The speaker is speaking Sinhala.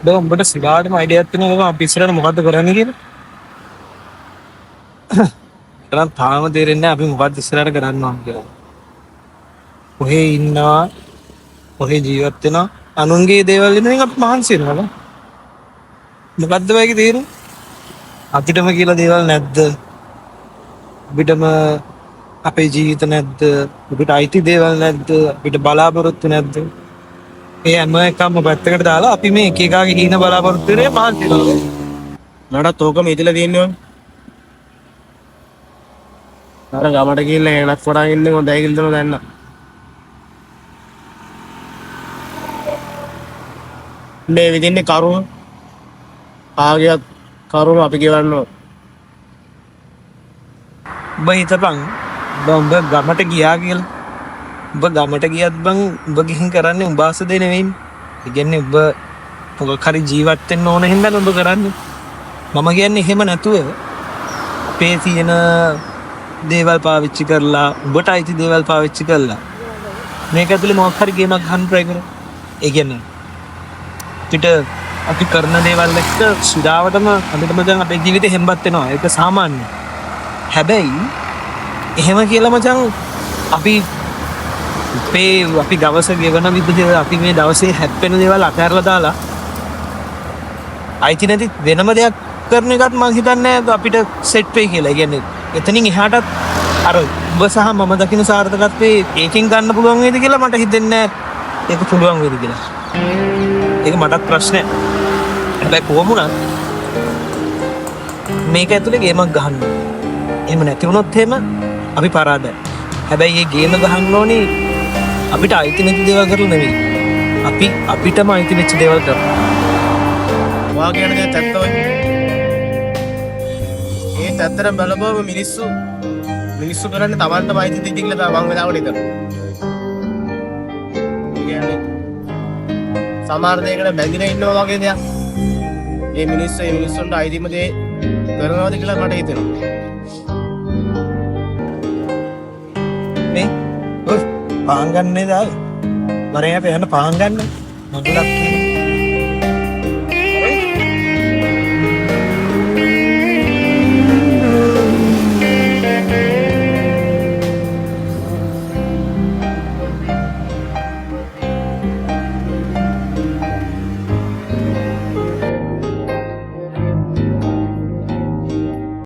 උඹට සිලාටම අයිඩියක් තියෙනවා අපි ඉස්සරහට මොකද්ද කරන්න කියලා? මට තාම තේරෙන්නේ නැහැ අපි මොකද්ද ඉස්සරහට කරන්න ඕන කියලා. කොහේ ඉන්නවා කොහේ ජීවත් වෙනවා අනුන්ගේ දේවල් වෙනුවෙන් අපි මහන්සි වෙනවා. මොකද්ද මේකේ තේරුම? අපිටම කියලා දේවල් නැද්ද? අපිටම අපේ ජීවිත නැද්ද? අපිට අයිති දේවල් නැද්ද? අපිට බලාපොරොත්තු නැද්ද? ඒ හැම එකම පැත්තකට දාලා අපි මේ එක එකාගේ හීන බලාපොරොත්තු වෙන්නේ මහන්සි වෙනවා. නඩත් ඕකම ඉදලා තියෙන්නේ ඕන. අර ගමට ගිහිල්ලා එනත් කොටා ඉන්නේ හොඳයි කියලා දැන්න. මේ විදින්නේ කරුණ ආගියත් කරුණ අපි ගෙවන්න ඕන. උඹ හිතපන් උඹ ගමට ගියා කියලා. උඹ ගමට ගියත් බං උඹ ගිහින් කරන්නේ උඹ ආසදේ නෙවෙයිනේ. ඒ කියන්නේ උඹ මොකක් හරි ජීවත් වෙන්න ඕන හින්දා උඹ කරන්නේ. මම කියන්නේ එහෙම නැතුව අපේ තියෙන දේවල් පාවිච්චි කරලා උඹට අයිති දේවල් පාවිච්චි කරලා මේක ඇතුලේ මොකක් හරි ගේමක් ගන්න try කරා. ඒ කියන්නේ පිට අපි කරන දේවල් එක්ක සුදාවටම අපිටම දැන් අපේ ජීවිතේ හෙම්බත් වෙනවා. ඒක සාමාන්‍යයි. හැබැයි එහෙම කියලා මචං අපි දවස ගෙවන විදිහට අපි මේ දවසේ හැප්පෙන දේවල් අතහැරලා දාලා අයිති නැති වෙනම දෙයක් කරන එකත් මම හිතන්නේ අපිට සෙට් වෙයි කියලා. ඒ කියන්නේ එතනින් එහාටත් අර ඔබ සහ මම දකින්න සාර්ථකත්වයේ ඒකෙන් ගන්න පුළුවන් වේද කියලා මට හිතෙන්නේ නැහැ. ඒක පුළුවන් වේද කියලා. ඒක මටත් ප්‍රශ්නයක්. හැබැයි කොහොම වුණත් මේක ඇතුලේ ගේමක් ගහන්න. එහෙම නැති වුණොත් එහෙම අපි පරාදයි. හැබැයි මේ ගේම ගහන්න ඕනේ අපිට අයිති නැති දේවල් කරලා නෙවෙයි. අපිටම අයිති වෙච්ච දේවල් කරලා. වා කියන දේ ඇත්තයි. ඒ ඇත්තට බලපුවම මිනිස්සු කරන්නේ Tamanටම අයිති දෙයක් කියලා මම වෙලාවට හිතනවා. කියන්නේ සමහර දෙයකට බැඳිලා ඉන්නවා වගේ දෙයක්. මේ මිනිස්සුන්ට අයිතිම දේ කරනවාද කියලා මට හිතෙනවා. මේ පාන් ගන්නේ දාලා. මරේ අපේ යන පාන් ගන්න. මගලක්